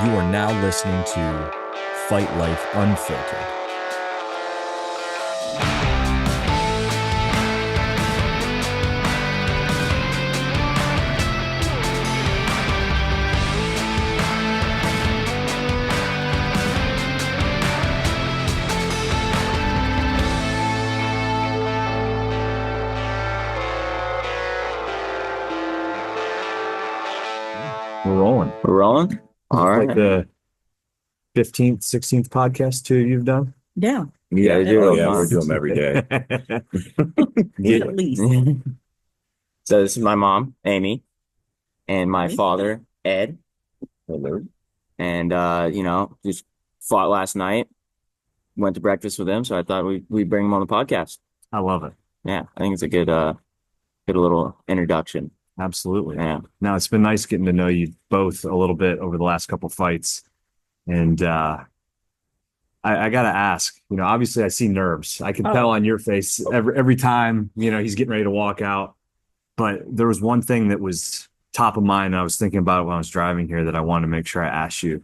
You are now listening to Fight Life Unfiltered. We're rolling. We're rolling? All right. Like the 15th, 16th podcast too you've done? Yeah. Yeah, Yeah. they do. Oh, Yeah, yeah. we're doing them every day. At least. So this is my mom, Amy, and my Hey. father, Ed. Hello. And just fought last night. Went to breakfast with him, so I thought we'd bring him on the podcast. I love it. Yeah, I think it's a good little introduction. Absolutely. Yeah. Now, it's been nice getting to know you both a little bit over the last couple fights. And I got to ask, obviously I see nerves. I can tell on your face every time, he's getting ready to walk out. But there was one thing that was top of mind. I was thinking about it when I was driving here that I wanted to make sure I asked you.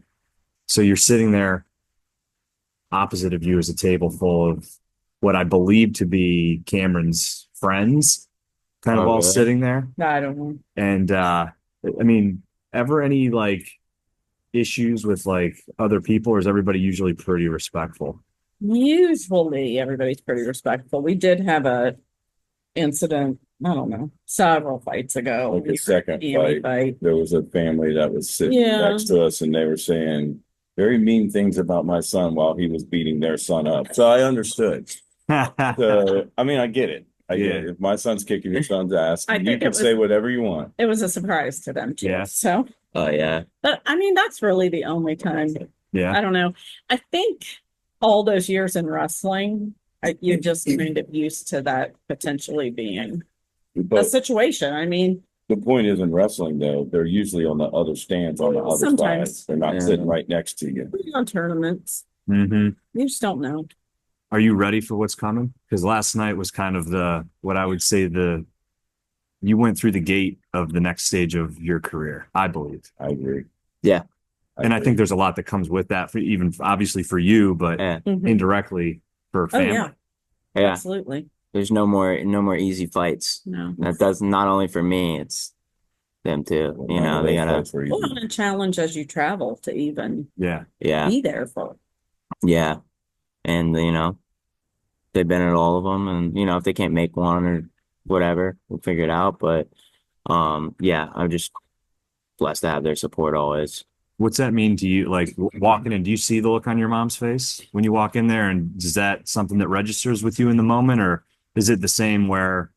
So you're sitting there opposite of you is a table full of what I believe to be Cameron's friends, kind of all really? sitting there. No, I don't know. And ever any issues with other people, or is everybody usually pretty respectful? Usually everybody's pretty respectful. We did have a incident, I don't know, several fights ago. Like the second Amy fight, there was a family that was sitting Yeah. next to us and they were saying very mean things about my son while he was beating their son up. So I understood. So, I get it. I get it. If my son's kicking your son's ass, I you think can say whatever you want. It was a surprise to them too. Yeah. So, Oh yeah. but that's really the only time. Yeah. I don't know. I think all those years in wrestling, you're just kind of used to that potentially being a But situation. the point is in wrestling, though, they're usually on the other stands on the other Sometimes. side. They're not Yeah. sitting right next to you. On tournaments, Mm-hmm. you just don't know. Are you ready for what's coming? Because last night was kind of what I would say you went through the gate of the next stage of your career, I believe. I agree. Yeah. And I think there's a lot that comes with that, obviously for you, but Yeah. Mhm. indirectly for family. yeah. Yeah. Absolutely. There's no more easy fights. No. That does not only for me, it's them too. They gotta Well, and a challenge as you travel to even Yeah. be there for. Yeah. And they've been at all of them, and if they can't make one or whatever, we'll figure it out. But yeah, I'm just blessed to have their support always. What's that mean to you? Like walking in, do you see the look on your mom's face when you walk in there? And is that something that registers with you in the moment, or is it the same where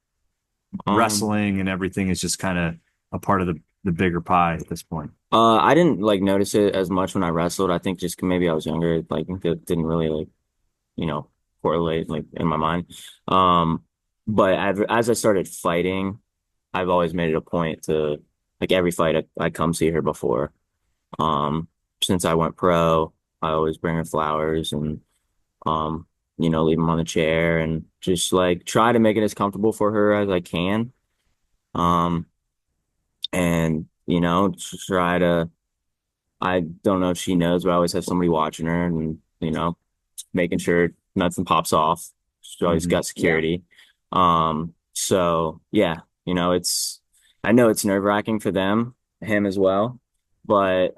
wrestling and everything is just kind of a part of the bigger pie at this point? I didn't notice it as much when I wrestled. I think just maybe I was younger, it didn't really correlate in my mind. But as I started fighting, I've always made it a point to every fight I come see her before. Since I went pro, I always bring her flowers and leave them on the chair and just try to make it as comfortable for her as I can. And try to, I don't know if she knows, but I always have somebody watching her and making sure nothing pops off. She always got security. So yeah, I know it's nerve-wracking for him as well, but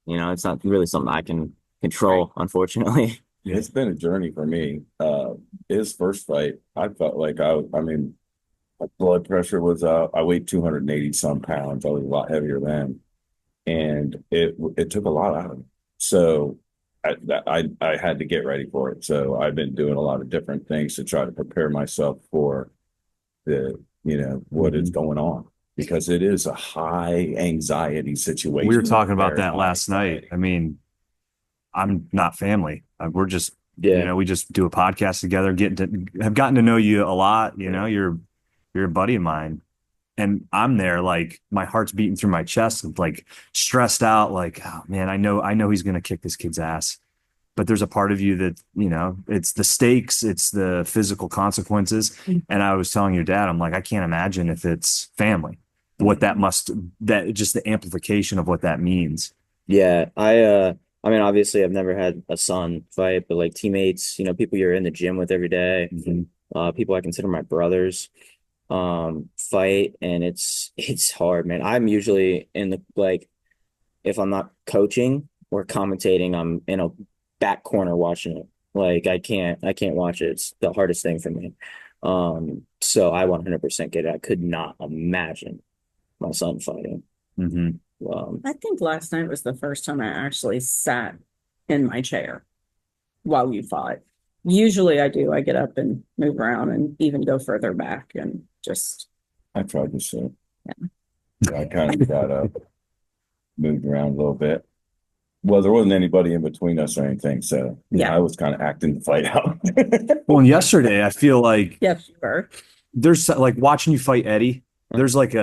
it's not really something I can control, unfortunately. It's been a journey for me. His first fight, I felt like my blood pressure was up. I weighed 280 some pounds. I was a lot heavier then. And it took a lot out of me. So I had to get ready for it. So I've been doing a lot of different things to try to prepare myself for what is going on, because it is a high anxiety situation. We were talking about Very that high last night. anxiety. I'm not family. We're just, Yeah. we just do a podcast together, have gotten to know you a lot. You're a buddy of mine. And I'm there, my heart's beating through my chest, and stressed out, oh man, I know he's gonna kick this kid's ass. But there's a part of you that, it's the stakes, it's the physical consequences. And I was telling your dad, I'm like, I can't imagine if it's family, what that just the amplification of what that means. Yeah, I mean, obviously, I've never had a son fight, but like teammates, people you're in the gym with every day, Mhm. people I consider my brothers, fight, and it's hard, man. I'm usually in the like, if I'm not coaching or commentating, I'm in a back corner watching it. Like I can't watch it. It's the hardest thing for me. So I 100% get it. I could not imagine my son fighting. Mhm. I think last night was the first time I actually sat in my chair while you fought. Usually I do. I get up and move around and even go further back and just, I tried to sit. Yeah. I kind of got up, moved around a little bit. Well, there wasn't anybody in between us or anything, so Yeah. I was kind of acting the fight out. Well, and yesterday I feel like yes, you were. there's like watching you fight Eddie. There's like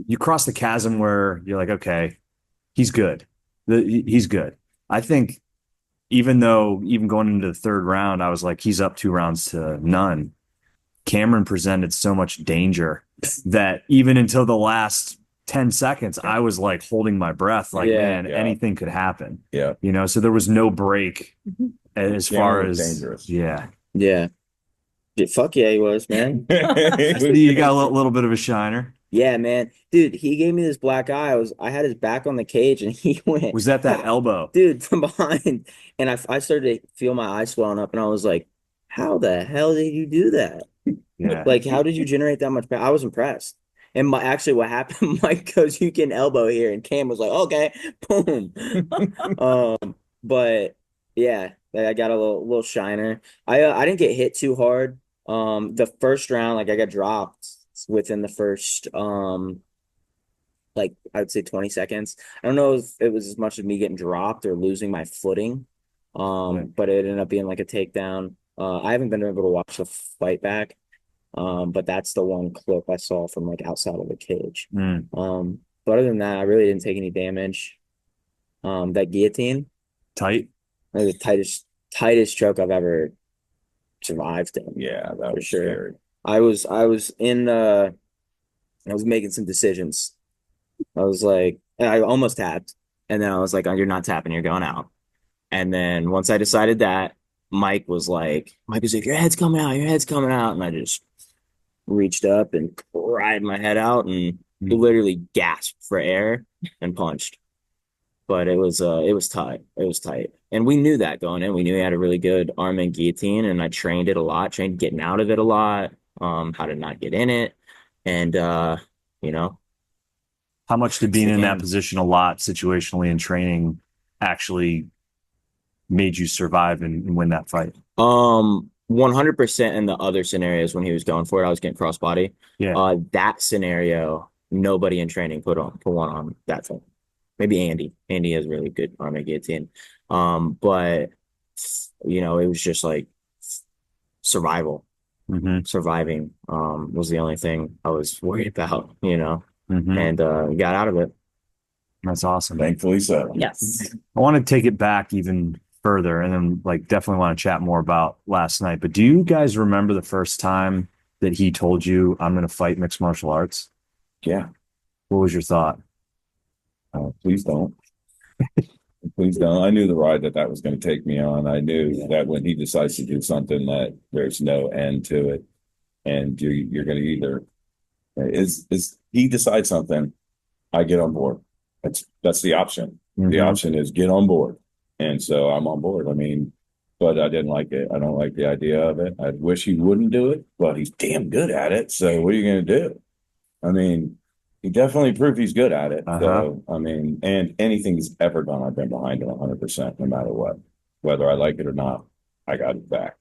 you cross the chasm where you're like, okay, he's good. He's good. I think even though even going into the third round, I was like, he's up 2 rounds to none. Kameron presented so much danger that even until the last 10 seconds, I was like holding my breath, like, Yeah, man, yeah. anything could happen. Yeah. So there was no break Mhm. as Cameron far was as dangerous. yeah. Yeah. Fuck yeah, he was, man. You got a little bit of a shiner. Yeah, man. Dude, he gave me this black eye. I had his back on the cage and he went, Was that elbow? dude, from behind. And I started to feel my eyes swelling up and I was like, how the hell did you do that? Yeah. Like, how did you generate that much power? I was impressed. And actually what happened, Mike goes, you can elbow here. And Cam was like, okay, boom. But yeah, I got a little shiner. I didn't get hit too hard. The first round, like I got dropped within the first like I would say 20 seconds. I don't know if it was as much as me getting dropped or losing my footing. Right. But it ended up being like a takedown. I haven't been able to watch the fight back. But that's the one clip I saw from like outside of the cage. Mm. But other than that, I really didn't take any damage. That guillotine, Tight. the tightest choke I've ever survived in. Yeah, that For was sure. scary. I was in I was making some decisions. I was like, I almost tapped, and then I was like, oh, you're not tapping, you're going out. And then once I decided that, Mike was like, your head's coming out, your head's coming out. And I just reached up and pried my head out and literally gasped for air and punched. But it was tight. It was tight. And we knew that going in. We knew he had a really good arm and guillotine, and I trained it a lot, trained getting out of it a lot, how to not get in it. And you know, How much did being in that Again. position a lot situationally in training actually made you survive and win that fight? 100% in the other scenarios when he was going for it, I was getting crossbody. Yeah. That scenario, nobody in training put one on that thing. Maybe Andy. Andy has really good arm and guillotine. But it was just like survival. Mhm. Surviving was the only thing I was worried about, Mhm. and got out of it. That's awesome. Thankfully so. Yes. I want to take it back even further and then like definitely want to chat more about last night. But do you guys remember the first time that he told you I'm going to fight mixed martial arts? Yeah. What was your thought? Please don't. Please don't. I knew the ride that was going to take me on. I knew that when he decides to do something that there's no end to it, and you're going to either is he decides something, I get on board. That's the option. The Mhm. option is get on board, and so I'm on board. I mean, but I didn't like it. I don't like the idea of it. I wish he wouldn't do it, but he's damn good at it. So what are you going to do? I mean, he definitely proved he's good at it. So, I mean, and anything he's ever done, I've been behind him 100%, no matter what. Whether I like it or not, I got it back.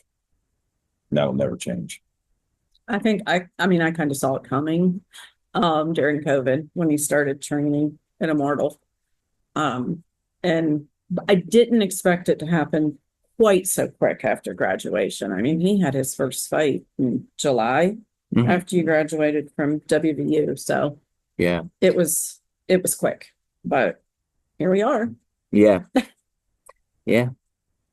That'll never change. I think I mean, I kind of saw it coming during COVID when he started training at Immortal. And I didn't expect it to happen quite so quick after graduation. I mean, he had his first fight in July Mhm. after you graduated from WVU. So Yeah. it was quick, but here we are. Yeah. Yeah.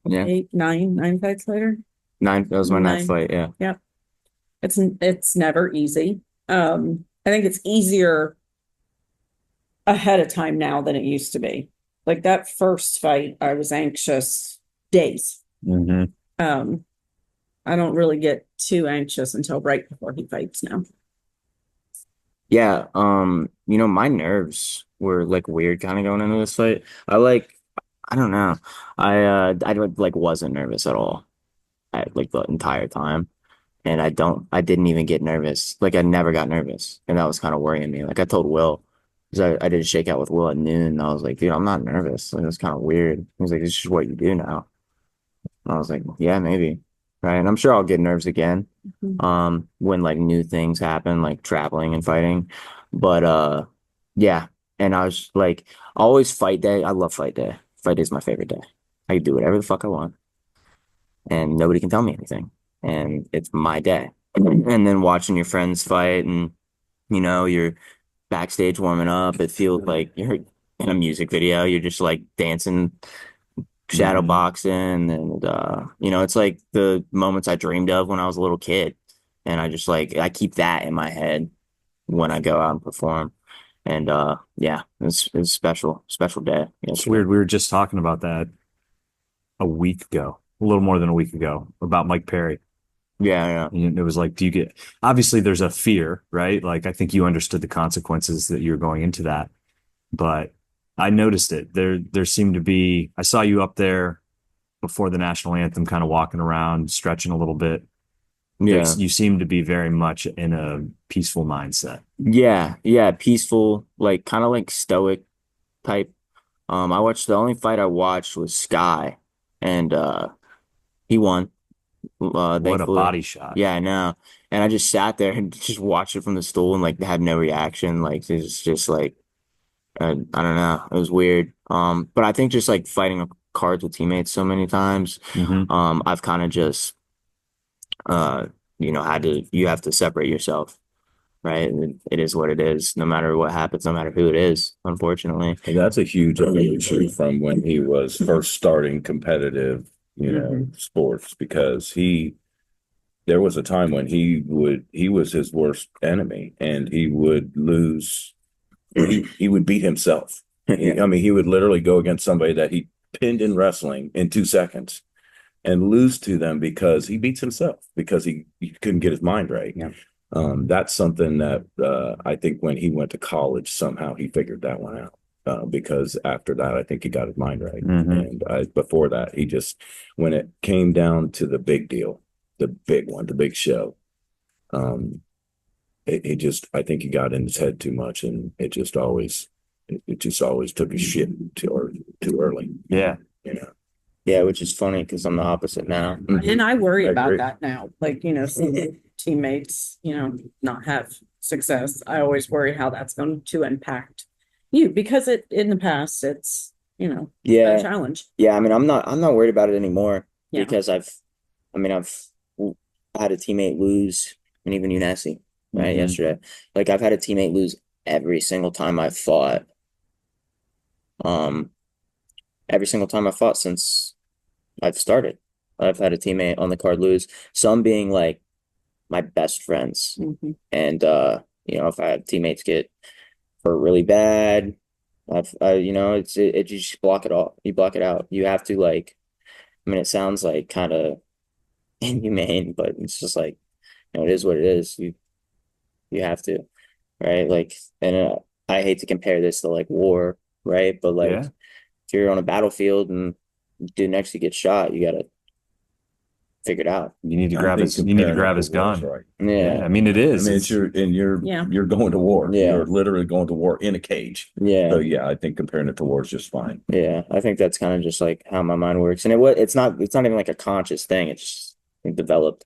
Yeah. 9 fights later. That was my ninth 9. fight. Yeah. It's never easy. I think it's easier ahead of time now than it used to be. Like that first fight, I was anxious days. Mhm. I don't really get too anxious until right before he fights now. Yeah, my nerves were like weird kind of going into this fight. I don't know. I wasn't nervous at all at like the entire time. And I didn't even get nervous. Like I never got nervous. And that was kind of worrying me. Like I told Will, because I did a shakeout with Will at noon. And I was like, dude, I'm not nervous. Like, it was kind of weird. He was like, it's just what you do now. And I was like, yeah, maybe. Right. And I'm sure I'll get nerves again. When like new things happen, like traveling and fighting. But yeah. And I was like, always fight day. I love fight day. Fight day is my favorite day. I can do whatever the fuck I want. And nobody can tell me anything. And it's my day. And then watching your friends fight and you're backstage warming up, it feels like you're in a music video. You're just like dancing, shadow boxing, and it's like the moments I dreamed of when I was a little kid. And I keep that in my head when I go out and perform. And yeah, it's special day. It's weird. We were just talking about that a week ago, a little more than a week ago, about Mike Perry. Yeah. And it was like, obviously there's a fear, right? Like, I think you understood the consequences that you were going into that, but I noticed it. There seemed to be, I saw you up there before the national anthem, kind of walking around, stretching a little bit. Yeah. You seem to be very much in a peaceful mindset. Yeah, peaceful, like kind of like stoic type. The only fight I watched was Sky, and he won. What a Thankfully. body shot. Yeah, I know. And I just sat there and just watched it from the stool and like had no reaction. Like it's just like I don't know. It was weird. But I think just like fighting cards with teammates so many times, I've kind of just you have to separate yourself, right? And it is what it is, no matter what happens, no matter who it is, unfortunately. And that's a huge evolution from when he was first starting competitive, sports, because there was a time when he was his worst enemy and he would lose. He would beat himself. I mean, he would literally go against somebody that he pinned in wrestling in 2 seconds and lose to them because he beats himself because he couldn't get his mind right. Yeah. That's something that I think when he went to college, somehow he figured that one out. Because after that, I think he got his mind right. And before that, when it came down to the big deal, the big one, the big show, I think he got in his head too much, and it just always took his shit too early. Yeah. Yeah, which is funny because I'm the opposite now. And I worry I about agree. that now. Like, seeing teammates, not have success. I always worry how that's going to impact you because in the past it's, a Yeah. challenge. Yeah, I mean, I'm not worried about it anymore Yeah. because I've had a teammate lose, and even Unesi, right, yesterday. Like I've had a teammate lose every single time I've fought. Every single time I've fought since I've started. I've had a teammate on the card lose, some being like my best friends. And if I have teammates get hurt really bad, you just block it all. You block it out. You have to it sounds like kind of inhumane, but it's just like, it is what it is. You have to, right? Like, and I hate to compare this to like war, right? But like, if you're on a battlefield and dude next to you gets shot, you gotta figure it out. You need to grab his gun. Right. Yeah. I mean, it is. I mean, you're going to war. Yeah. You're literally going to war in a cage. Yeah. So yeah, I think comparing it to war is just fine. Yeah. I think that's kind of just like how my mind works. And it's not even like a conscious thing. It's just developed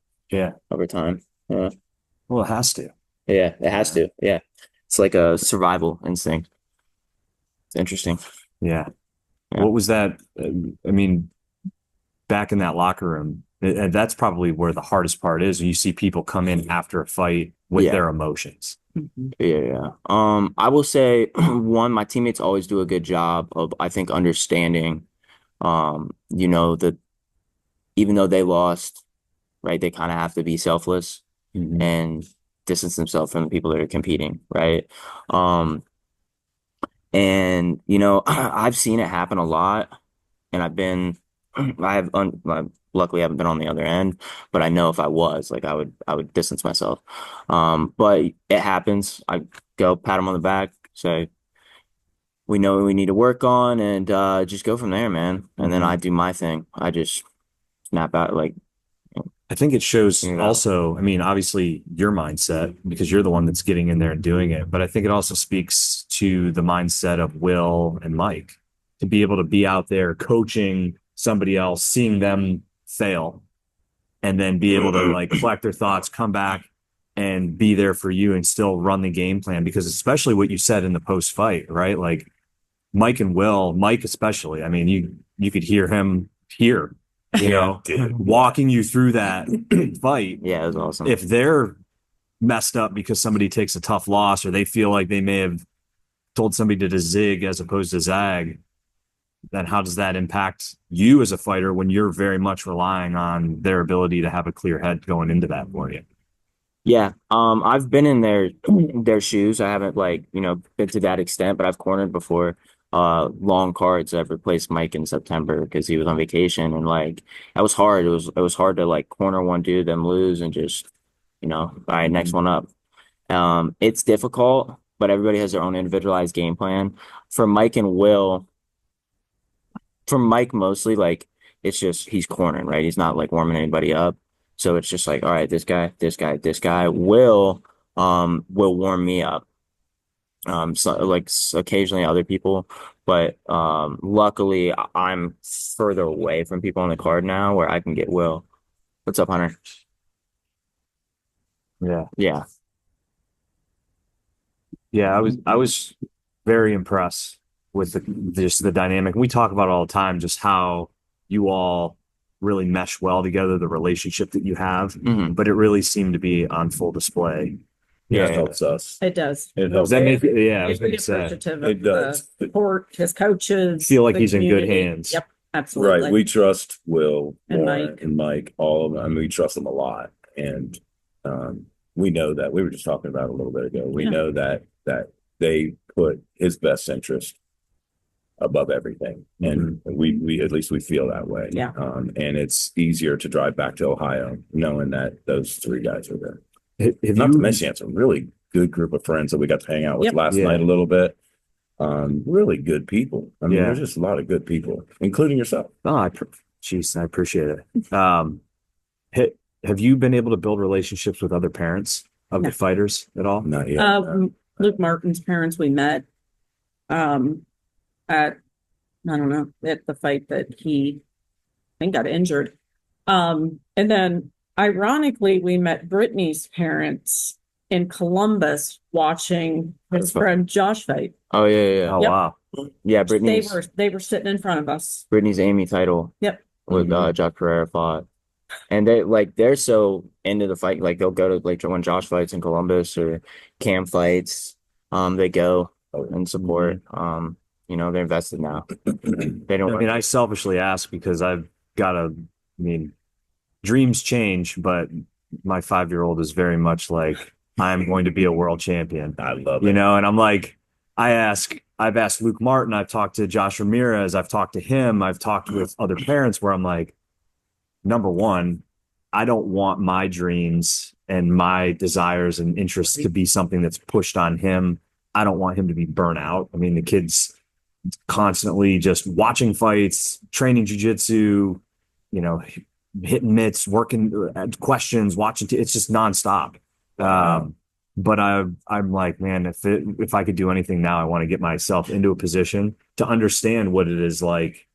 over time. Yeah. Well, it has to. Yeah, it has to. Yeah. It's like a survival instinct. It's interesting. Yeah. Yeah. What was that? I mean, back in that locker room, and that's probably where the hardest part is. When you see people come in after a fight with their emotions. Yeah. I will say one, my teammates always do a good job of, I think, understanding, that even though they lost, right, they kind of have to be selfless and distance themselves from the people that are competing, right? And, I've seen it happen a lot. And luckily I haven't been on the other end, but I know if I was, like, I would distance myself. But it happens. I go pat him on the back, say, we know what we need to work on, and just go from there, man. And then I do my thing. I just snap out, like, I think it shows you know. also, I mean, obviously your mindset because you're the one that's getting in there and doing it. But I think it also speaks to the mindset of Will and Mike to be able to be out there coaching somebody else, seeing them fail, and then be able to like collect their thoughts, come back and be there for you and still run the game plan. Because especially what you said in the post fight, right? Like Mike and Will, Mike especially, I mean, you could hear him here, walking you through that fight. Yeah, it was awesome. If they're messed up because somebody takes a tough loss or they feel like they may have told somebody to zig as opposed to zag, then how does that impact you as a fighter when you're very much relying on their ability to have a clear head going into that for you? Yeah, I've been in their shoes. I haven't, like, been to that extent, but I've cornered before. Long cards. I've replaced Mike in September because he was on vacation, and like that was hard. It was hard to like corner one dude, then lose, and just all right, next one up. It's difficult, but everybody has their own individualized game plan. For Mike and Will, for Mike mostly, like it's just he's cornering, right? He's not like warming anybody up. So it's just like, all right, this guy, this guy, this guy will warm me up. So like occasionally other people, but luckily I'm further away from people on the card now where I can get Will. What's up, Hunter? Yeah. Yeah. Yeah, I was very impressed with the dynamic. We talk about it all the time, just how you all really mesh well together, the relationship that you have, Mhm. but it really seemed to be on full display. Yeah, Yeah. it helps us. It does. It Does helps. that make it? Yeah, I was Very going to say, appreciative It of the does. support, his coaches. feel like the he's in good community. hands. Yep, absolutely. Right. We trust Will And Lauren, Mike. and Mike, all of them. I mean, we trust them a lot. And we know that we were just talking about it a little bit ago. We Yeah. know that they put his best interest above everything. And we at least we feel that way. Yeah. And it's easier to drive back to Ohio knowing that those three guys are there. Have Not to you- mention it's a really good group of friends that we got to hang out with Yep. last Yeah. night a little bit. Really good people. I mean, Yeah. there's just a lot of good people, including yourself. Oh, jeez, I appreciate it. Have you been able to build relationships with other parents of No. the fighters at all? Not yet. Luke Martin's parents, we met at, I don't know, at the fight that he, I think, got injured. And then ironically, we met Brittany's parents in Columbus watching his friend Josh fight. Oh yeah, yeah, Oh, Yep. wow. yeah. They were sitting in front of us. Brittany's Amy title. Yep. With Josh Pereira fought, and they're so into the fight. Like they'll go to like when Josh fights in Columbus or Cam fights. They go and support. They're invested now. They don't. I mean, I selfishly ask because I've got I mean, dreams change, but my 5-year-old is very much like, I'm going to be a world champion, I love it. and I'm like, I've asked Luke Martin, I've talked to Josh Ramirez, I've talked to him, I've talked with other parents where I'm like, number one, I don't want my dreams and my desires and interests to be something that's pushed on him. I don't want him to be burnt out. I mean, the kid's constantly just watching fights, training jujitsu, hitting mitts, working questions, watching. It's just nonstop. But I'm like, man, if I could do anything now, I want to get myself into a position to understand what it is like,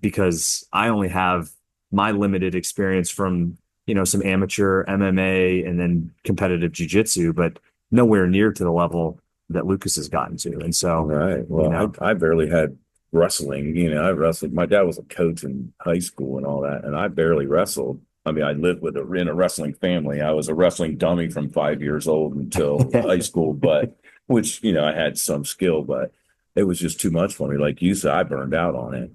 because I only have my limited experience from, some amateur MMA and then competitive jujitsu, but nowhere near to the level that Lucas has gotten to. And so, Right. Well, I barely had wrestling. I wrestled. My dad was a coach in high school and all that, and I barely wrestled. I mean, I lived in a wrestling family. I was a wrestling dummy from 5 years old until high school, but which, I had some skill, but it was just too much for me. Like you said, I burned out on it.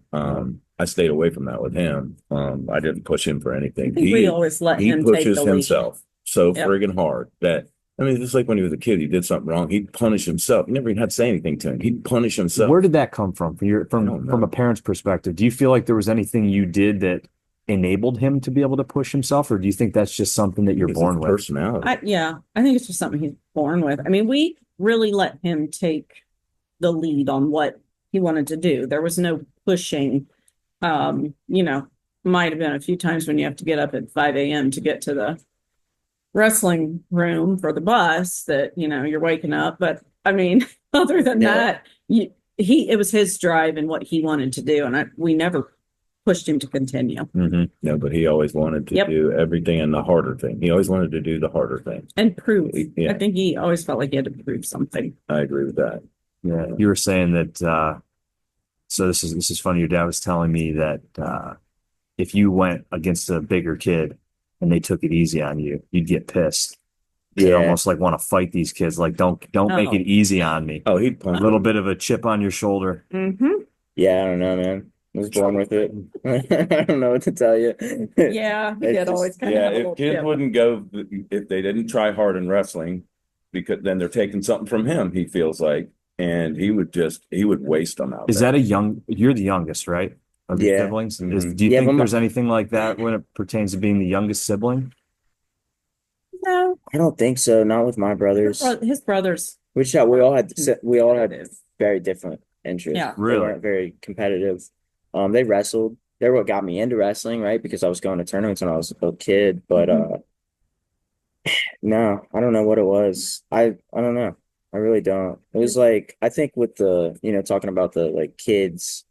I stayed away from that with him. I didn't push him for anything. I think we always let He him take pushes the lead. himself so Yep. friggin' hard that I mean, just like when he was a kid, he did something wrong. He'd punish himself. You never even had to say anything to him. He'd punish himself. Where did that come from? I don't know. From a parent's perspective, do you feel like there was anything you did that enabled him to be able to push himself, or do you think that's just something that you're It's born his with? personality. I think it's just something he's born with. I mean, we really let him take the lead on what he wanted to do. There was no pushing. Might have been a few times when you have to get up at 5 a.m. to get to the wrestling room for the bus that, you're waking up. But I mean, other than Yeah. that, it was his drive and what he wanted to do. And we never pushed him to continue No, but he always wanted to Yep. do everything and the harder thing. He always wanted to do the harder thing. and prove. Yeah. I think he always felt like he had to prove something. I agree with that. Yeah, you were saying that. So this is funny. Your dad was telling me that if you went against a bigger kid and they took it easy on you, you'd get pissed. You'd Yeah. almost like want to fight these kids. Like, don't make Oh. it easy on me. Oh, he'd A punch. little bit of a chip on your shoulder. Mm-hmm. Yeah, I don't know, man. I was born with it. I don't know what to tell you. Yeah, he It's did always just- kind of Yeah, have a if little kids chip. wouldn't go, if they didn't try hard in wrestling, because then they're taking something from him, he feels like, and he would waste them out Is there. that you're the youngest, right? Of your Yeah. siblings? Mhm. Do you Yeah, think but there's anything like that when it pertains to being the youngest sibling? No, I don't think so. Not with my brothers. his brothers. Which we all had very different interests. Yeah. They Really? weren't very competitive. They wrestled. They're what got me into wrestling, right? Because I was going to tournaments when I was a kid. But no, I don't know what it was. I don't know. I really don't. It was like I think with the talking about the like kids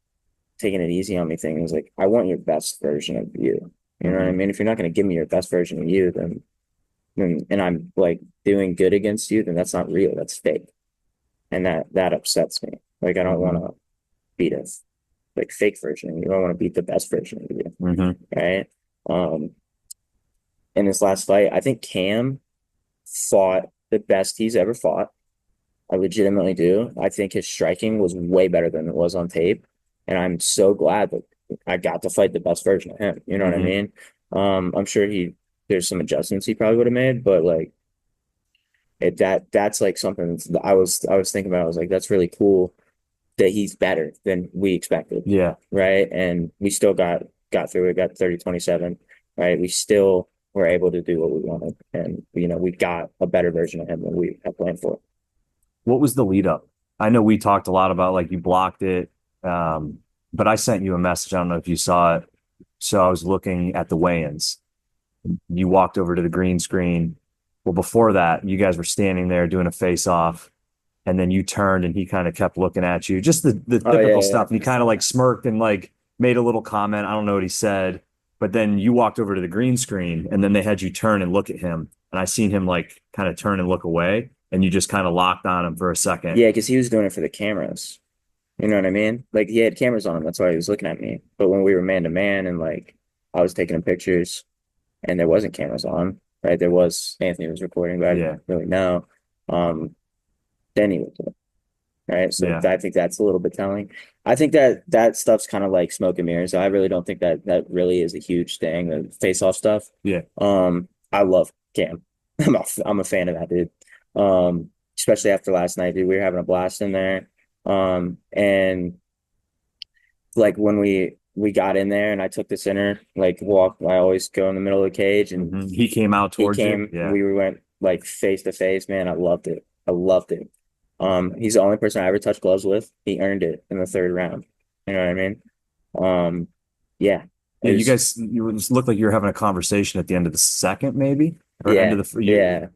taking it easy on me thing. It was like I want your best version of you. You know what I mean? If you're not going to give me your best version of you, then and I'm like doing good against you, then that's not real. That's fake. And that upsets me. Like I don't want to beat a like fake version of you. I want to beat the best version of you, Mm-hmm. right? In this last fight, I think Cam fought the best he's ever fought. I legitimately do. I think his striking was way better than it was on tape. And I'm so glad that I got to fight the best version of him. You know what I mean? I'm sure there's some adjustments he probably would have made, but like that's like something that I was thinking about. I was like, that's really cool that he's better than we expected. Yeah. Right. And we still got through it, got 30-27, right? We still were able to do what we wanted. And we got a better version of him than we had planned for. What was the lead up? I know we talked a lot about like you blocked it. But I sent you a message. I don't know if you saw it. So I was looking at the weigh-ins. You walked over to the green screen. Well, before that, you guys were standing there doing a face-off, and then you turned and he kind of kept looking at you. Just the typical yeah. stuff. And he kind of like smirked and like made a little comment. I don't know what he said. But then you walked over to the green screen, and then they had you turn and look at him. And I seen him like kind of turn and look away, and you just kind of locked on him for a second. Yeah, because he was doing it for the cameras. You know what I mean? Like he had cameras on him. That's why he was looking at me. But when we were man to man and like I was taking him pictures and there wasn't cameras on, right? There was Anthony was recording, but I didn't really know. Then he would do it. Right. So Yeah. I think that's a little bit telling. I think that stuff's kind of like smoke and mirrors. I really don't think that really is a huge thing, the face off stuff. Yeah. I love Cam. I'm a fan of that dude. Especially after last night, dude. We were having a blast in there. And like when we got in there and I took the center, like I always go in the middle of the cage and He came out he towards came, you. Yeah. we went like face to face, man. I loved it. He's the only person I ever touched gloves with. He earned it in the third round. You know what I mean? Yeah. Yeah, you just looked like you were having a conversation at the end of the second, maybe, or Yeah. end of the Yeah.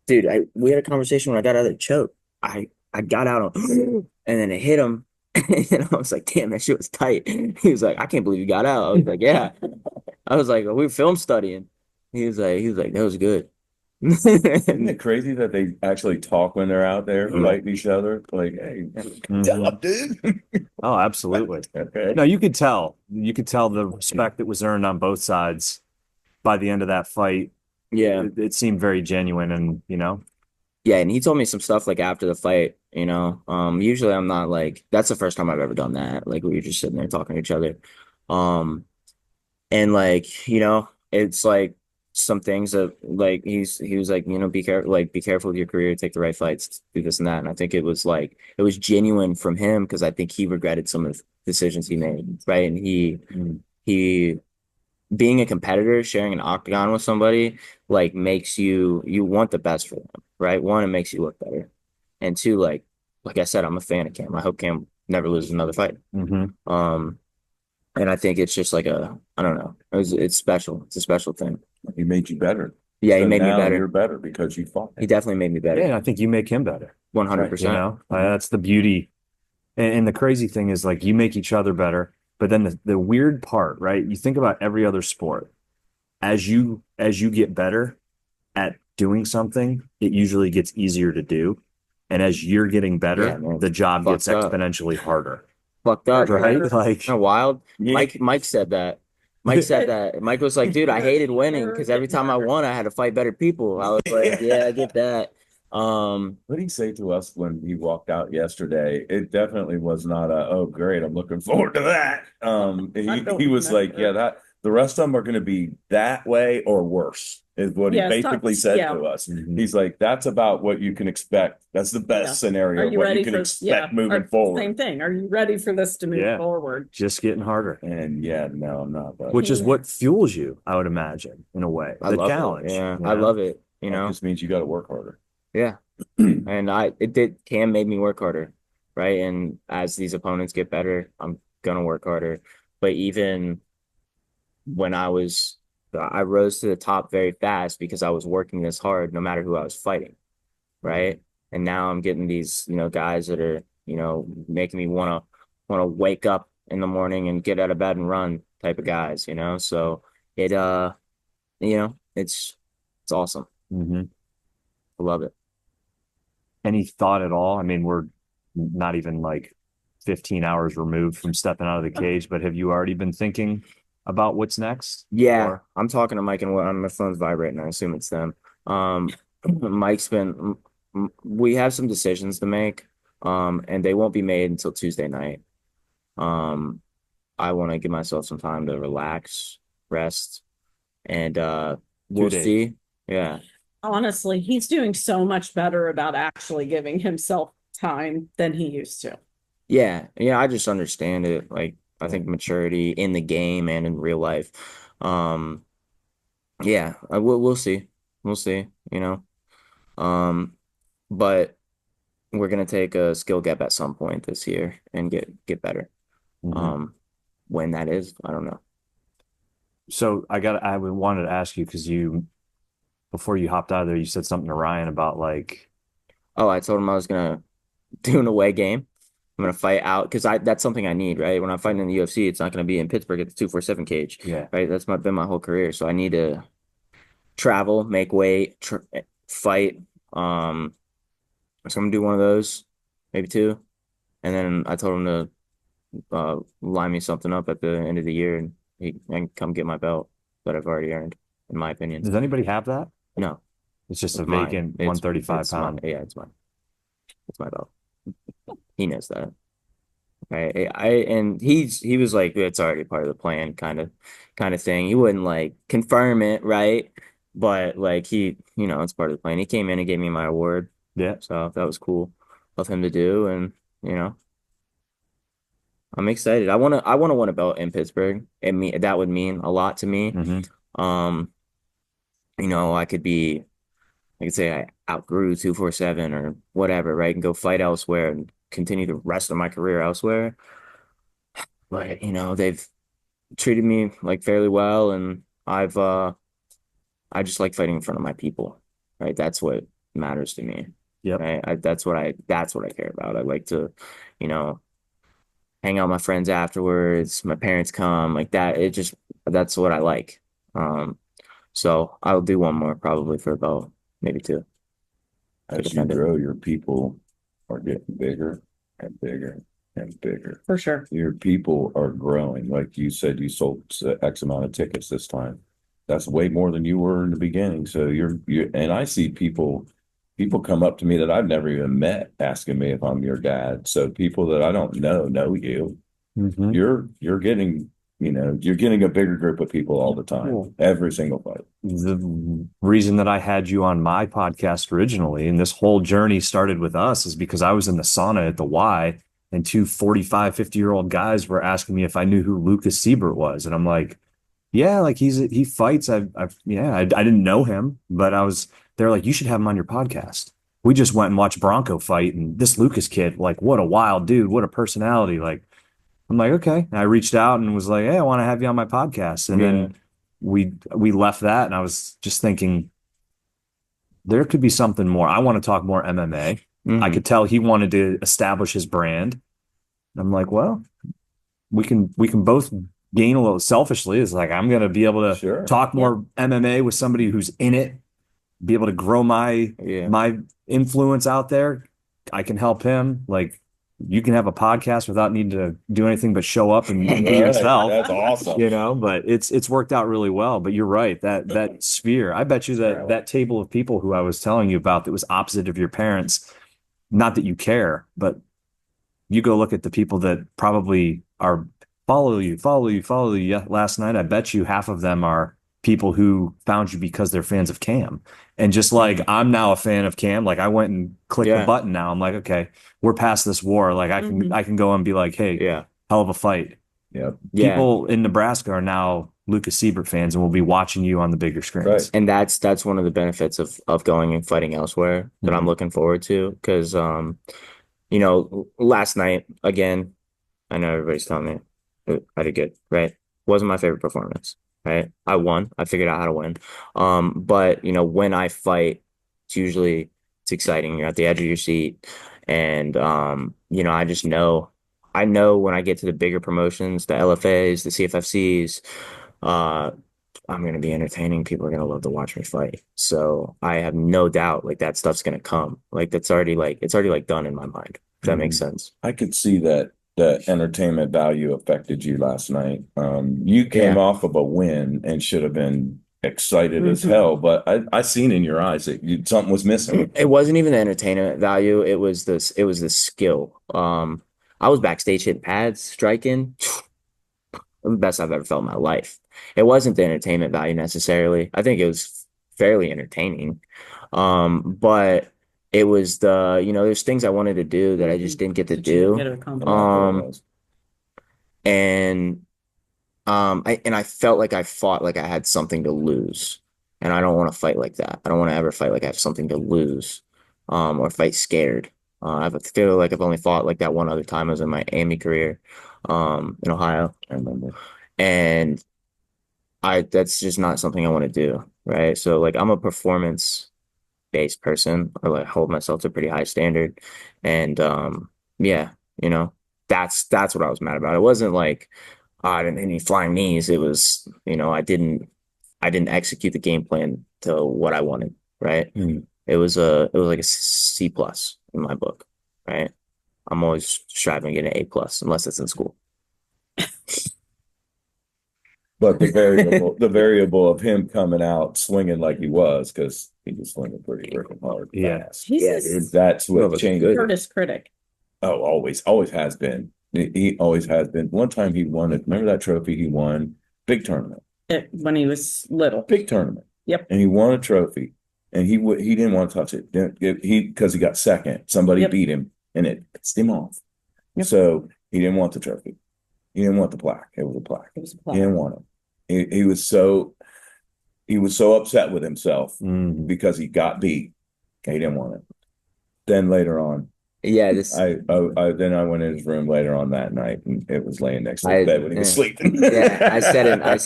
Dude, we had a conversation when I got out of the choke. I got out on, and then it hit him, and I was like, "Damn, that shit was tight." He was like, "I can't believe you got out." I was like, "Yeah." I was like, "We were film studying." He was like, "That was good." Isn't it crazy that they actually talk when they're out there fighting each other? Like, hey, Mhm. dude. Oh, absolutely. Okay. No, you could tell the respect that was earned on both sides by the end of that fight. Yeah. It seemed very genuine, and Yeah, and he told me some stuff like after the fight, usually I'm not like that's the first time I've ever done that. Like we were just sitting there talking to each other. And like, it's like some things that like he was like, be careful with your career, take the right fights, do this and that. And I think it was genuine from him because I think he regretted some of the decisions he made, right? And he being a competitor, sharing an octagon with somebody, like makes you want the best for them, right? One, it makes you look better. And two, like I said, I'm a fan of Cam. I hope Cam never loses another fight. And I think it's just like I don't know. It's special. It's a special thing. He made you better. Yeah, he So made me now better. You're better because you fought He him. definitely made me better. Yeah, and I think you make him better. 100%. That's the beauty. And the crazy thing is like you make each other better. But then the weird part, right? You think about every other sport. As you get better at doing something, it usually gets easier to do. And as you're getting better, Yeah, man. the job gets Fucked up. exponentially harder. Fucked up, Right? Like, Like Kind of wild. Yeah. Mike said that. Mike said that. Mike was like, dude, I hated winning because every time I won, I had to fight better people. I was like, yeah, I get that. What did he say to us when he walked out yesterday? It definitely was not oh great, I'm looking forward to that. He was like, yeah, that the rest of them are going to be that way or worse, is what he Yeah, it's not- basically said yeah. to us. Mhm. He's like, that's about what you can expect. That's the best Yeah. scenario Are of you what ready you can for expect yeah, moving or forward. Same thing. Are you ready for this to move Yeah. forward? just getting harder. And yeah, no, I'm not. But Which is what fuels you, I would imagine, in a way. I The love challenge. it. Yeah, you I know? love it. You that know, just means you got to work harder. yeah. And Cam made me work harder, right? And as these opponents get better, I'm gonna work harder. But even when I rose to the top very fast because I was working this hard, no matter who I was fighting, right? And now I'm getting these, guys that are, making me wanna wake up in the morning and get out of bed and run type of guys, So it it's awesome. Mhm. I love it. Any thought at all? I mean, we're not even like 15 hours removed from stepping out of the cage, but have you already been thinking about what's next? Yeah, Or- I'm talking to Mike and on my phone's vibrating. I assume it's them. Mike's been. We have some decisions to make, and they won't be made until Tuesday night. I want to give myself some time to relax, rest, and we'll days. see. Yeah, Honestly, he's doing so much better about actually giving himself time than he used to. yeah. I just understand it. Like I think maturity in the game and in real life. Yeah, we'll see. We'll see. But we're gonna take a skill gap at some point this year and get better. Mhm. When that is, I don't know. So I wanted to ask you because before you hopped out of there, you said something to Ryan about like, Oh, I told him I was gonna do an away game. I'm gonna fight out because that's something I need, right? When I'm fighting in the UFC, it's not gonna be in Pittsburgh at the 247 cage, yeah, right? That's been my whole career, so I need to travel, make weight, fight. So I'm gonna do one of those, maybe two, and then I told him to line me something up at the end of the year, and he can come get my belt that I've already earned, in my opinion. does anybody have that? No, It's just a it's mine. vacant It's- 135 it's mine. pound. Yeah, it's mine. It's my belt. He knows that. And he was like, it's already part of the plan, kind of thing. He wouldn't like confirm it, right? But like it's part of the plan. He came in and gave me my award, Yeah. so that was cool of him to do, and I'm excited. I want to win a belt in Pittsburgh. That would mean a lot to me. Mhm. Um, I could say I outgrew 247 or whatever, right? And go fight elsewhere and continue the rest of my career elsewhere. But, they've treated me like fairly well, and I just like fighting in front of my people, right? That's what matters to me. Yep. Right? That's what I care about. I like to, you know, hang out with my friends afterwards. My parents come like that. That's what I like. So I'll do one more probably for about maybe two. As you defend it. grow, your people are getting bigger and bigger and bigger. For sure. Your people are growing. Like you said, you sold X amount of tickets this time. That's way more than you were in the beginning. So and I see people come up to me that I've never even met asking me if I'm your dad. So people that I don't know you. Mhm. You're getting you're getting a bigger group of people all the time, Cool. every single fight. The reason that I had you on my podcast originally, and this whole journey started with us, is because I was in the sauna at the Y, and two 45, 50-year-old guys were asking me if I knew who Lucas Seibert was. And I'm like, yeah, like he fights. I didn't know him, but they're like, you should have him on your podcast. We just went and watched Bronco fight, and this Lucas kid, like, what a wild dude, what a personality. Like, I'm like, okay. And I reached out and was like, hey, I want to have you on my podcast. And then we left that, and I was just thinking there could be something more. I want to talk more MMA. I could tell he wanted to establish his brand. And I'm like, well, we can both gain a little. Selfishly. It's like I'm gonna be able to talk more MMA with somebody who's in it, be able to grow my influence out there. I can help him. Like, you can have a podcast without needing to do anything but show up and be yourself. That's awesome. But it's worked out really well. But you're right, that sphere. I bet you that table of people who I was telling you about that was opposite of your parents, not that you care, but you go look at the people that probably are follow you last night. I bet you half of them are people who found you because they're fans of Cam. And just like I'm now a fan of Cam, like I went and clicked the button now. I'm like, okay, we're past this war. Like I can go and be like, hey, hell of a fight. People in Nebraska are now Lucas Seibert fans and will be watching you on the bigger screens. Right. And that's one of the benefits of going and fighting elsewhere that I'm looking forward to. Because last night, again, I know everybody's telling me I did good, right? Wasn't my favorite performance. Right. I won. I figured out how to win. But when I fight, it's exciting. You're at the edge of your seat. And I just know when I get to the bigger promotions, the LFAs, the CFFCs, I'm gonna be entertaining. People are gonna love to watch me fight. So I have no doubt like that stuff's gonna come. Like it's already done in my mind, if that makes sense. I could see that the entertainment value affected you last night. You came off of a win and should have been excited as hell, but I seen in your eyes that something was missing. It wasn't even the entertainment value. It was the skill. I was backstage hitting pads, striking. The best I've ever felt in my life. It wasn't the entertainment value necessarily. I think it was fairly entertaining. But it was there's things I wanted to do that I just didn't get to do. I felt like I fought like I had something to lose. And I don't want to fight like that. I don't want to ever fight like I have something to lose, or fight scared. I feel like I've only fought like that one other time. I was in my Miami career, in Ohio. I remember. And that's just not something I want to do. Right. So like I'm a performance-based person. I like hold myself to a pretty high standard. And that's what I was mad about. It wasn't like I didn't hit any flying knees. It was, I didn't execute the game plan to what I wanted. Right. It was like a C+ in my book. Right. I'm always striving to get an A+, unless it's in school. But the variable of him coming out swinging like he was, because he was swinging pretty freaking hard. Fast. Dude, that's what changed. Curtis critic. Oh, always has been. He always has been. One time he won it. Remember that trophy he won? Big tournament. When he was little. Big tournament. Yep. And he won a trophy, and he didn't want to touch it. Because he got second. Somebody beat him, and it pissed him off. Yep. So he didn't want the trophy. He didn't want the plaque. It was a plaque. He didn't want it. He was so upset with himself because he got beat. He didn't want it. Then later on, I went in his room later on that night, and it was laying next to his bed when he was sleeping. I said it. I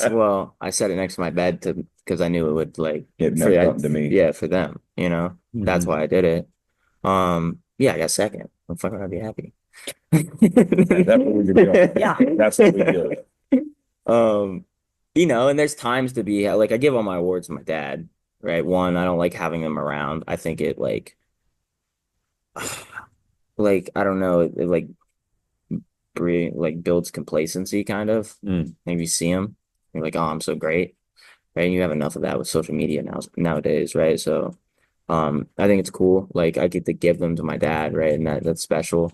set it next to my bed because I knew it would it meant something to me. Yeah, for them, that's why I did it. I got second. I'm fucking gonna be happy. That's what we do. Yeah, that's what we do. And there's times to be like, I give all my awards to my dad, right? One, I don't like having him around. I think it I don't know, it builds complacency kind of. Maybe you see him, you're like, oh, I'm so great, right? And you have enough of that with social media nowadays, right? So, I think it's cool. Like I get to give them to my dad, right? And that's special.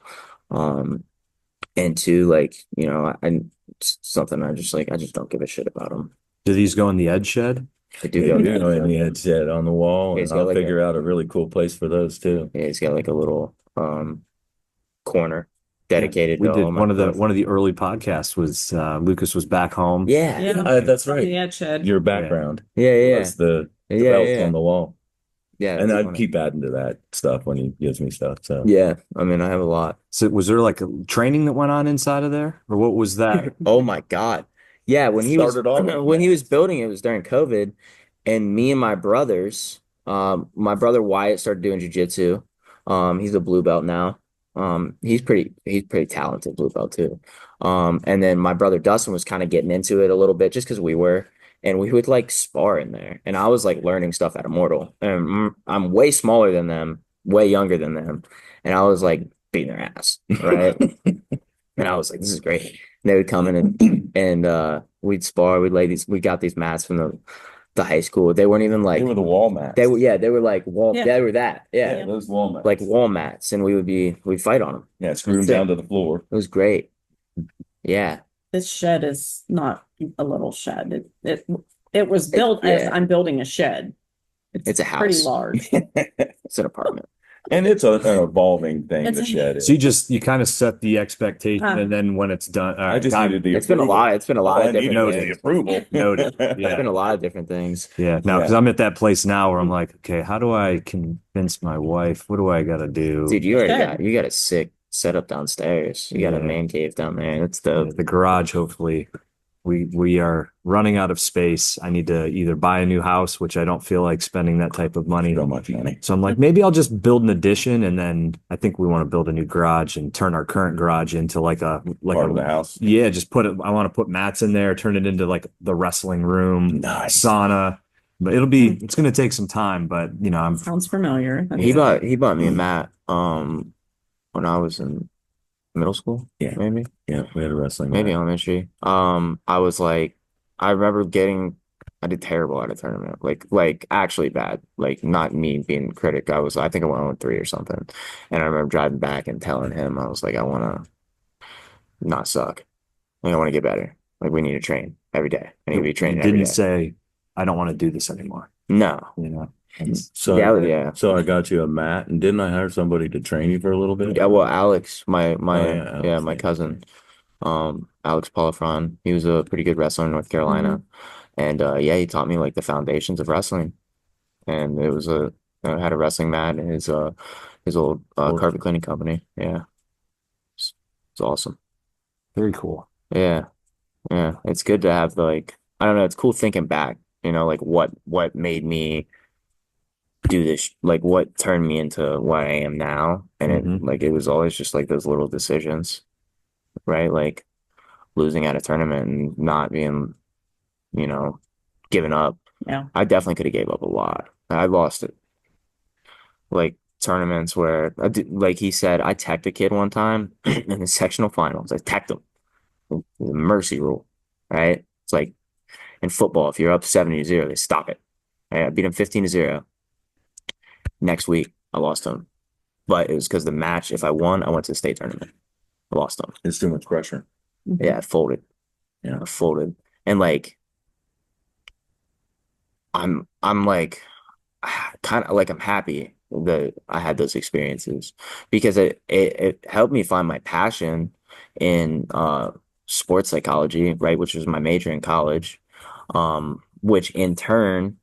And two, like, it's something I just don't give a shit about them. Do these go in the Ed shed? I do Yeah, go. you know, and he had said on the wall, Yeah, and it's got I'll like figure out a really cool place for those too. Yeah, he's got like a little corner dedicated We to all did my stuff. one of the early podcasts was Lucas was back home. Yeah. Yeah. That's right. The Ed shed. Your background Yeah. was the Yeah, belts yeah. on the wall. Yeah. And that's I funny. keep adding to that stuff when he gives me stuff. So Yeah. I mean, I have a lot. So was there like a training that went on inside of there, or what was that? Oh my God. Yeah, when he was Started off like when he that. was building it was during COVID, and me and my brothers, my brother Wyatt started doing jujitsu. He's a blue belt now. He's pretty talented blue belt too. And then my brother Dustin was kind of getting into it a little bit just because we were, and we would like spar in there, and I was like learning stuff at Immortal, and I'm way smaller than them, way younger than them, and I was like beating their ass, right? And I was like, this is great. And they would come in and we'd spar. We got these mats from the high school. They weren't even like they were the wall mats. they were like wall Yeah. they were that. Yeah. Yeah, those wall mats. Like wall mats. And we'd fight on them. Yeah, screw them That's it. down to the floor. It was great. Yeah. This shed is not a little shed. It was built as yeah. I'm building a shed. It's a pretty house. large. It's an apartment. And it's an evolving thing, It's the a- shed is. So you kind of set the expectation, and then when it's done, all I right, just time- needed the It's been a approval. lot. It's been a lot All of I needed different was the things. approval. Noted. It's Yeah. been a lot of different things. Yeah, no, Yeah. because I'm at that place now where I'm like, okay, how do I convince my wife? What do I got to do? Dude, you Shed. got a sick setup downstairs. You got a Yeah. man cave down there. It's Yeah, dope. the garage, hopefully, we are running out of space. I need to either buy a new house, which I don't feel like spending that type of money. So much money. So I'm like, maybe I'll just build an addition, and then I think we want to build a new garage and turn our current garage into like Part of the house. Yeah, just put it. I want to put mats in there, turn it into like the wrestling room, Nice. sauna. But it's going to take some time. But I'm Sounds familiar. He bought me a mat when I was in middle school. Yeah. Maybe. Yeah, we had a wrestling Maybe match. elementary. I was like, I remember I did terrible at a tournament, like actually bad, like not me being a critic. I think I went on 3 or something. And I remember driving back and telling him, I was like, I want to not suck. Like, I want to get better. Like, we need to train every day. I need to be training every didn't day. say I don't want to do this anymore. No. So, Yeah. so I got you a mat, and didn't I hire somebody to train you for a little bit? Yeah, well, Alex, my Alex, my yeah. cousin, Alex Polifron, he was a pretty good wrestler in North Carolina. And he taught me like the foundations of wrestling. And it was I had a wrestling mat in his old carpet cleaning company. Yeah. It's awesome. Very cool. Yeah. Yeah. It's good to have I don't know, it's cool thinking back, like what made me do this, like what turned me into what I am now. And it was always just like those little decisions, right? Like losing at a tournament and not being, giving up. Yeah. I definitely could have gave up a lot. I lost it. Like tournaments where like he said, I teched a kid one time in the sectional finals. I teched him. The mercy rule, right? It's like in football, if you're up 70-0, they stop it. Right? I beat him 15-0. Next week, I lost him. But it was because the match, if I won, I went to the state tournament. I lost him. It's too much pressure. Yeah, I folded. Yeah. I folded. And I'm like kind of like I'm happy that I had those experiences because it helped me find my passion in sports psychology, right, which was my major in college, which in turn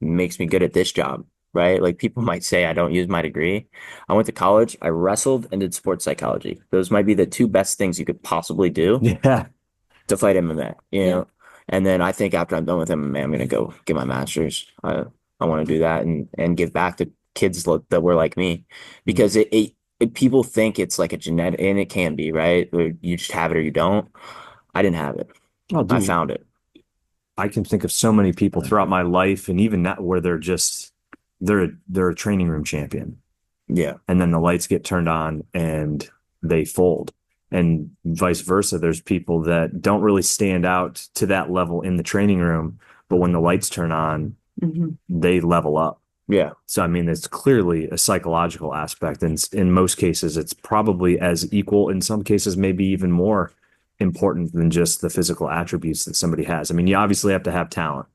makes me good at this job, right? Like people might say I don't use my degree. I went to college, I wrestled and did sports psychology. Those might be the 2 best things you could possibly do Yeah. to fight MMA, you know? And then I think after I'm done with MMA, I'm going to go get my master's. I want to do that and give back to kids that were like me because people think it's like a genetic, and it can be, right? Or you just have it or you don't. I didn't have it. Oh, I dude, found it. I can think of so many people throughout my life, and even that where they're a training room champion, Yeah. and then the lights get turned on and they fold, and vice versa. There's people that don't really stand out to that level in the training room, but when the lights turn on, Mhm. they level up. Yeah. So, I mean, it's clearly a psychological aspect. And in most cases, it's probably as equal, in some cases, maybe even more important than just the physical attributes that somebody has. I mean, you obviously have to have talent,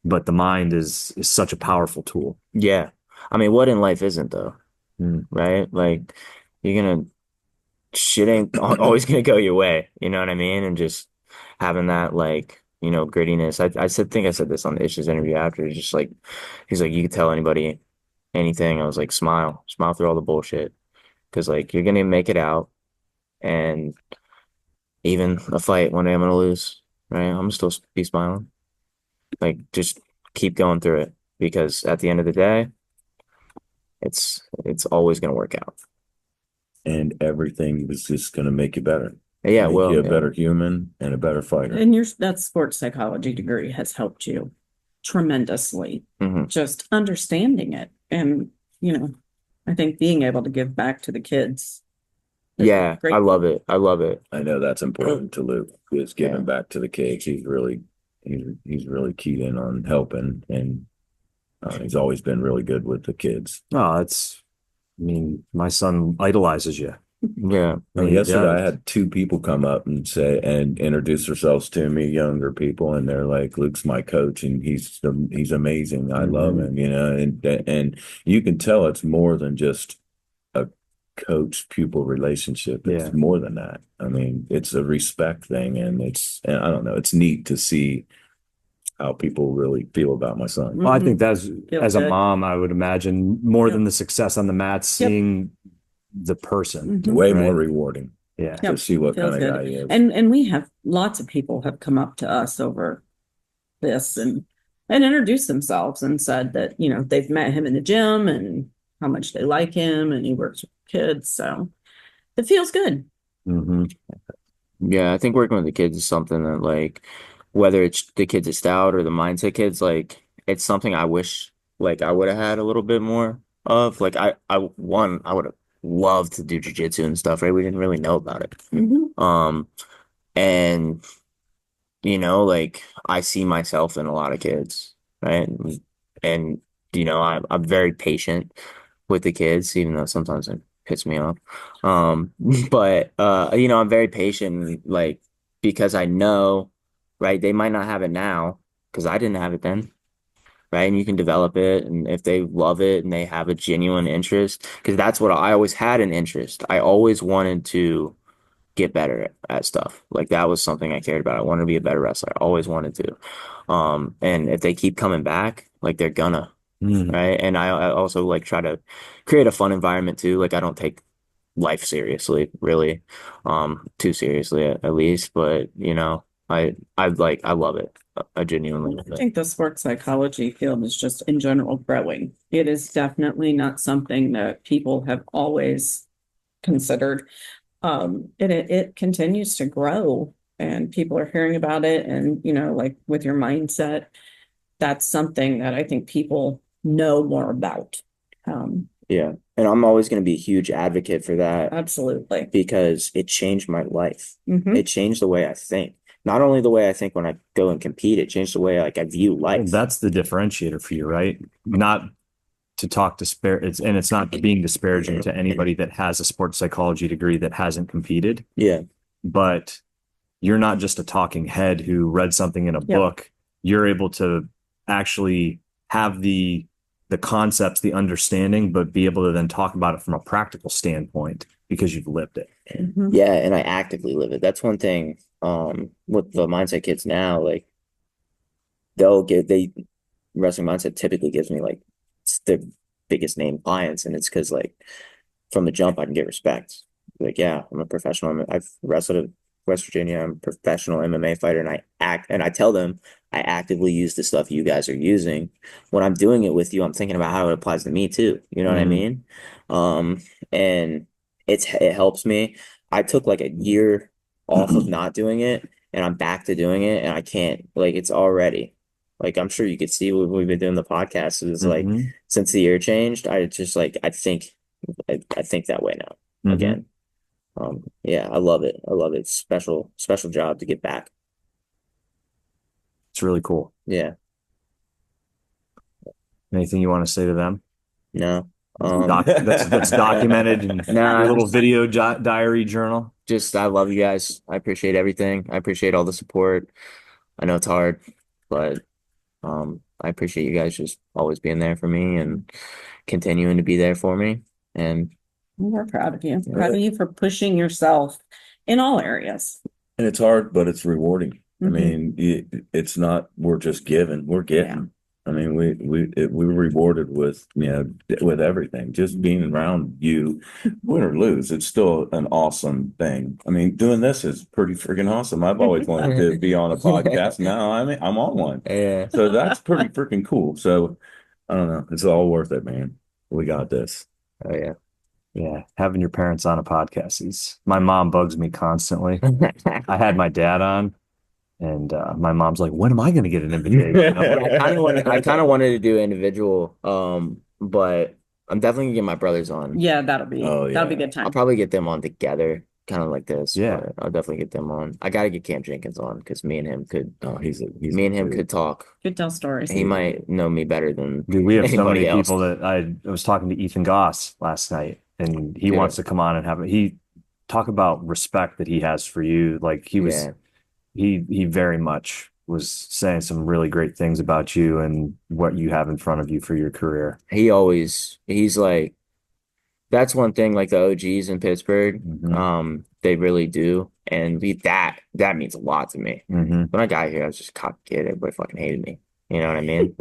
but the mind is such a powerful tool. Yeah. I mean, what in life isn't though, Mm. right? Like you're gonna shit ain't always gonna go your way, you know what I mean? And just having that like, grittiness. I said this on the Issues interview after. It's just like he's like, you could tell anybody anything. I was like, smile through all the bullshit. Because like you're gonna make it out, and even a fight one day I'm gonna lose, right? I'm gonna still be smiling. Like just keep going through it because at the end of the day, it's always gonna work out. And everything was just going to make you better, Yeah, make well, you a yeah. better human and a better fighter. And that sports psychology degree has helped you tremendously, Mhm. just understanding it. And, I think being able to give back to the kids. is a Yeah, great I love thing. it. I love it. I know that's important to Luke, is giving Yeah. back to the kids. He's really keyed in on helping, and he's always been really good with the kids. Oh, I mean, my son idolizes you. Yeah. I mean, Yesterday, yeah. I had two people come up and say and introduce themselves to me, younger people, and they're like, "Luke's my coach, and he's amazing. I love Mhm. him, and you can tell it's more than just a coach pupil relationship. It's Yeah. more than that. I mean, it's a respect thing, and and I don't know. It's neat to see how people really feel about my son. Well, I think that's, Feels as a good. mom, I would imagine more Yep. than the success on the mat, seeing the person. Mhm. Way Right. more rewarding Yeah. Yep. to see what Feels kind of good. guy he is. And we have lots of people have come up to us over this and introduced themselves and said that, they've met him in the gym and how much they like him and he works with kids. So it feels good. Hmm. Yeah, I think working with the kids is something that like whether it's the kids at Stout or the mindset kids, like it's something I wish like I would have had a little bit more of. Like I would have loved to do jujitsu and stuff, right? We didn't really know about it. Mhm. And like I see myself in a lot of kids, right? And I'm very patient with the kids, even though sometimes it pisses me off. But I'm very patient, like because I know, right? They might not have it now because I didn't have it then, right? And you can develop it, and if they love it and they have a genuine interest, because that's what I always had an interest. I always wanted to get better at stuff. Like that was something I cared about. I wanted to be a better wrestler. I always wanted to. And if they keep coming back, like they're gonna, Mm. right? And I also like try to create a fun environment too. Like I don't take life seriously, really, too seriously at least. But I love it. I genuinely love I it. think the sports psychology field is just in general growing. It is definitely not something that people have always considered. And it continues to grow and people are hearing about it. And, like with your mindset, that's something that I think people know more about. Yeah. And I'm always going to be a huge advocate for that Absolutely. because it changed my life. Mhm. It changed the way I think. Not only the way I think when I go and compete, it changed the way like I view Well, life. that's the differentiator for you, right? Not to talk it's not being disparaging to anybody that has a sports psychology degree that hasn't competed, Yeah. but you're not just a talking head who read something in a book. You're able to actually have the concepts, the understanding, but be able to then talk about it from a practical standpoint because you've lived it. Mhm. Yeah, and I actively live it. That's one thing with the mindset kids now, like they wrestling mindset typically gives me like it's the biggest name clients, and it's because like from the jump I can get respect. Like, yeah, I'm a professional. I've wrestled at West Virginia. I'm a professional MMA fighter, and I tell them I actively use the stuff you guys are using. When I'm doing it with you, I'm thinking about how it applies to me too. You know what I Mhm. mean? And it helps me. I took like a year off of not doing it, and I'm back to doing it, and I can't like it's already. Like I'm sure you could see what we've been doing the podcast. It's like Mhm. since the year changed, I just like I think that way now Mhm. again. Yeah, I love it. I love it. Special job to get back. It's really cool. Yeah. Anything you want to say to them? No. That's documented in Nah, your little video diary journal. just I love you guys. I appreciate everything. I appreciate all the support. I know it's hard, but I appreciate you guys just always being there for me and continuing to be there for me. And We're proud of you. Proud of you for pushing yourself in all areas. And it's hard, but it's rewarding. I Mhm. mean, it's not, we're just giving, we're getting. I mean, we were rewarded with, with everything, just being around you, win or lose, it's still an awesome thing. I mean, doing this is pretty freaking awesome. I've always wanted to be on a podcast. Now I'm on one. yeah, So that's pretty freaking cool. So I don't know. It's all worth it, man. We got this. oh yeah. Yeah, having your parents on a podcast. My mom bugs me constantly. I had my dad on, and my mom's like, "When am I going to get an invitation?" I'm like, I kind of wanted to do individual, but I'm definitely gonna get my brothers on. Yeah, that'll be Oh, that'll be yeah. good time. I'll probably get them on together, kind of like this. Yeah. but I'll definitely get them on. I gotta get Cam Jenkins on because me and him could talk. Could tell stories. He might know me better than Dude, we have so anybody many else. people that I was talking to Ethan Goss last night, and he Yeah. wants to come on and have it. He talk about respect that he has for you. Like he was, Yeah. he very much was saying some really great things about you and what you have in front of you for your career. He's like, that's one thing, like the OGs in Pittsburgh, Mhm. they really do. And that means a lot to me. Mm-hmm. When I got here, I was just a cocky kid. Everybody fucking hated me. You know what I mean?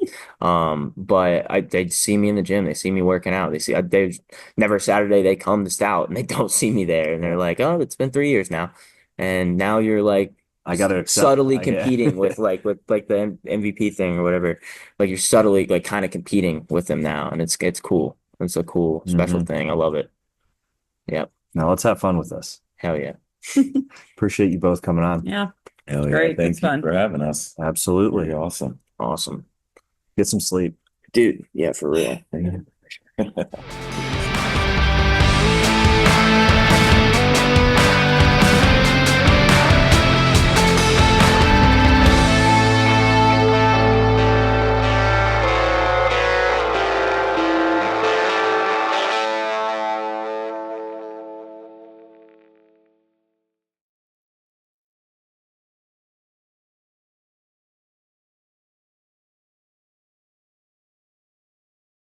But they see me in the gym. They see me working out. They never Saturday they come to Stout and they don't see me there. And they're like, oh, it's been 3 years now. And now you're like, I got to accept subtly yeah. competing with the MVP thing or whatever. Like you're subtly like kind of competing with them now. And it's cool. It's a cool, special thing. I love it. Yep. Now let's have fun with this. Hell yeah. Appreciate you both coming on. Yeah. Hell yeah. Great. Thank It's you fun. for having us. Absolutely. Pretty awesome. Awesome. Get some sleep. Dude, yeah, for real.